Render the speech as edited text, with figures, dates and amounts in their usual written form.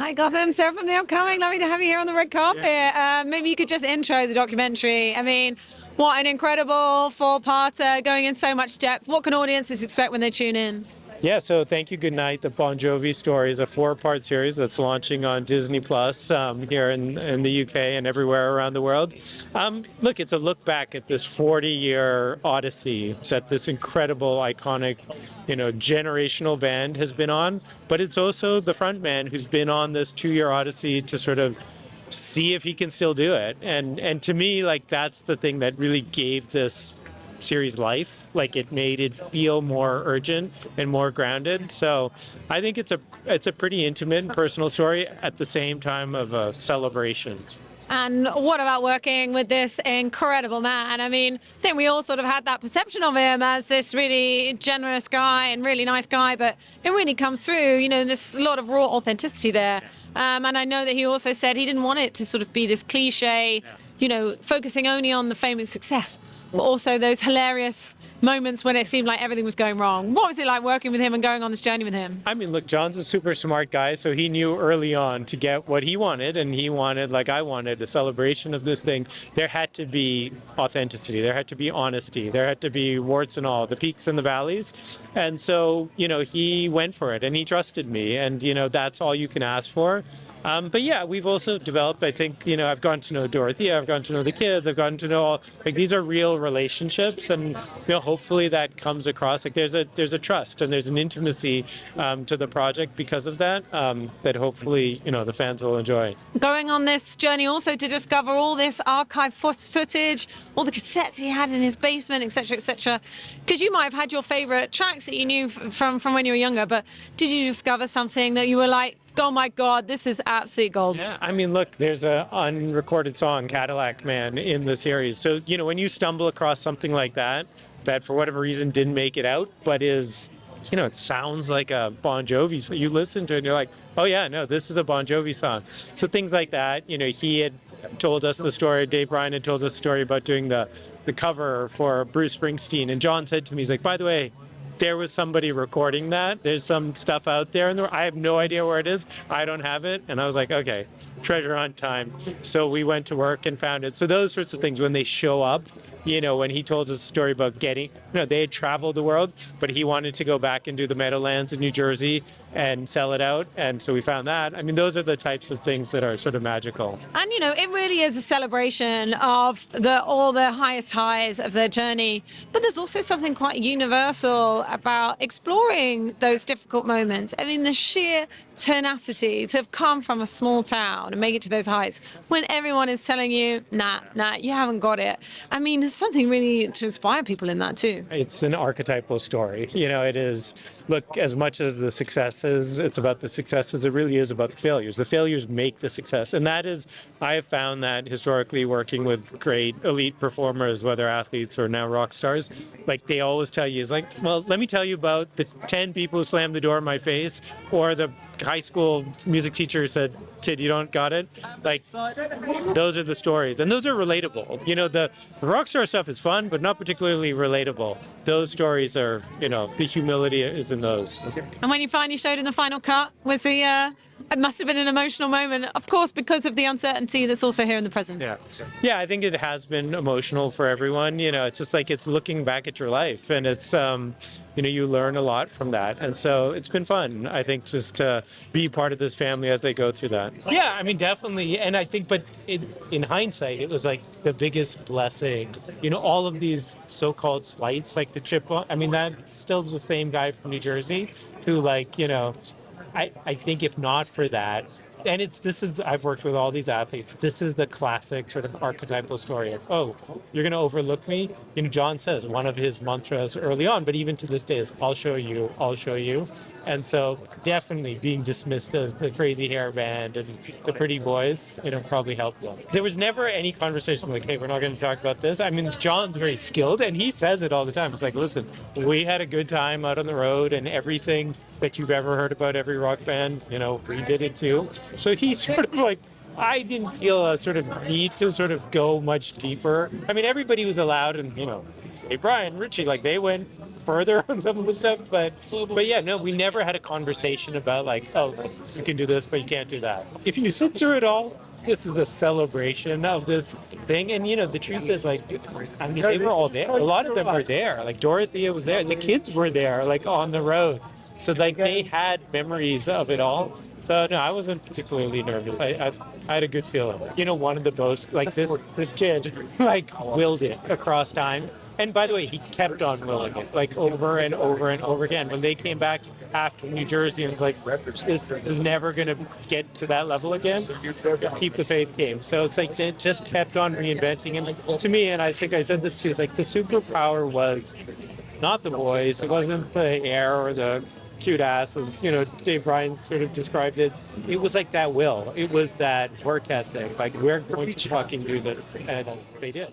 Hi Gotham, Sarah from The Upcoming. Lovely to have you here on the red carpet. Maybe you could just intro the documentary. I mean, what an incredible four-parter, going in so much depth. What can audiences expect when they tune in? Yeah, so Thank You Goodnight, the Bon Jovi story is a 4-part series that's launching on Disney Plus here in the UK and everywhere around the world. Look, it's a look back at this 40-year odyssey that this incredible, iconic, generational band has been on. But it's also the front man who's been on this 2-year odyssey to sort of see if he can still do it. And to me, like, that's the thing that really gave this series life. Like, it made it feel more urgent and more grounded. So I think it's a pretty intimate and personal story at the same time of a celebration. And what about working with this incredible man? I mean, I think we all sort of had that perception of him as this really generous guy and really nice guy, but it really comes through, there's a lot of raw authenticity there. And I know that he also said he didn't want it to sort of be this cliche, focusing only on the fame and success, but also those hilarious moments when it seemed like everything was going wrong. What was it like working with him and going on this journey with him? I mean, look, John's a super smart guy, so he knew early on to get what he wanted, and he wanted, like I wanted, a celebration of this thing. There had to be authenticity, there had to be honesty, there had to be warts and all, the peaks and the valleys. And so, he went for it, and he trusted me, and, that's all you can ask for. But yeah, we've also developed, I think, I've gotten to know Dorothy, I've gotten to know the kids, I've gotten to know all, like, these are real relationships, and, hopefully that comes across. Like, there's a trust and there's an intimacy to the project because of that, that hopefully, the fans will enjoy. Going on this journey also to discover all this archive footage, all the cassettes he had in his basement, etc., etc. Because you might have had your favorite tracks that you knew from when you were younger, but did you discover something that you were like, oh my God, this is absolute gold? Yeah, I mean, look, there's an unrecorded song, Cadillac Man, in the series. So, when you stumble across something like that for whatever reason didn't make it out, but is, it sounds like a Bon Jovi song. You listen to it and you're like, oh yeah, no, this is a Bon Jovi song. So things like that, he had told us the story, Dave Bryan had told us the story about doing the cover for Bruce Springsteen. And John said to me, he's like, by the way, there was somebody recording that. There's some stuff out there, and I have no idea where it is. I don't have it. And I was like, okay, treasure hunt time. So we went to work and found it. So those sorts of things, when they show up, when he told us a story about getting, they had traveled the world, but he wanted to go back and do the Meadowlands in New Jersey and sell it out. And so we found that. I mean, those are the types of things that are sort of magical. And, it really is a celebration of all the highest highs of their journey. But there's also something quite universal about exploring those difficult moments. I mean, the sheer tenacity to have come from a small town and make it to those heights when everyone is telling you, nah, you haven't got it. I mean, there's something really to inspire people in that too. It's an archetypal story. It is, look, as much as the successes, it's about the successes, it really is about the failures. The failures make the success. And that is, I have found that historically working with great elite performers, whether athletes or now rock stars, like they always tell you, it's like, well, let me tell you about the 10 people who slammed the door in my face, or the high school music teacher said, kid, you don't got it. Like, those are the stories, and those are relatable. The rock star stuff is fun, but not particularly relatable. Those stories are, the humility is in those. And when you finally showed in the final cut, was it must have been an emotional moment, of course, because of the uncertainty that's also here in the present. Yeah, I think it has been emotional for everyone. It's just like, it's looking back at your life, and it's, you learn a lot from that. And so it's been fun, I think, just to be part of this family as they go through that. Yeah, I mean, definitely. And I think, but in hindsight, it was like the biggest blessing. All of these so-called slights, like the chip, I mean, that's still the same guy from New Jersey who, like, I think if not for that, and I've worked with all these athletes, this is the classic sort of archetypal story of, oh, you're going to overlook me? John says one of his mantras early on, but even to this day is, I'll show you, I'll show you. And so definitely being dismissed as the crazy hair band and the pretty boys, probably helped them. There was never any conversation like, hey, we're not going to talk about this. I mean, John's very skilled, and he says it all the time. It's like, listen, we had a good time out on the road, and everything that you've ever heard about every rock band, we did it too. So he's sort of like, I didn't feel a sort of need to sort of go much deeper. I mean, everybody was allowed, and hey, Brian, Richie, like they went further on some of the stuff, but yeah, no, we never had a conversation about like, oh, you can do this, but you can't do that. If you sit through it all, this is a celebration of this thing, and the truth is like, I mean, they were all there. A lot of them were there. Like Dorothea was there. The kids were there, like on the road. So like they had memories of it all. So no, I wasn't particularly nervous. I had a good feeling. One of the most like this kid like willed it across time. And by the way, he kept on willing it like over and over and over again. When they came back after New Jersey and was like, this is never going to get to that level again. Keep the faith game. So it's like they just kept on reinventing. And to me, and I think I said this too, it's like the superpower was not the boys. It wasn't the air or the cute ass, as Dave Bryan sort of described it. It was like that will. It was that work ethic. Like we're going to fucking do this, and they did.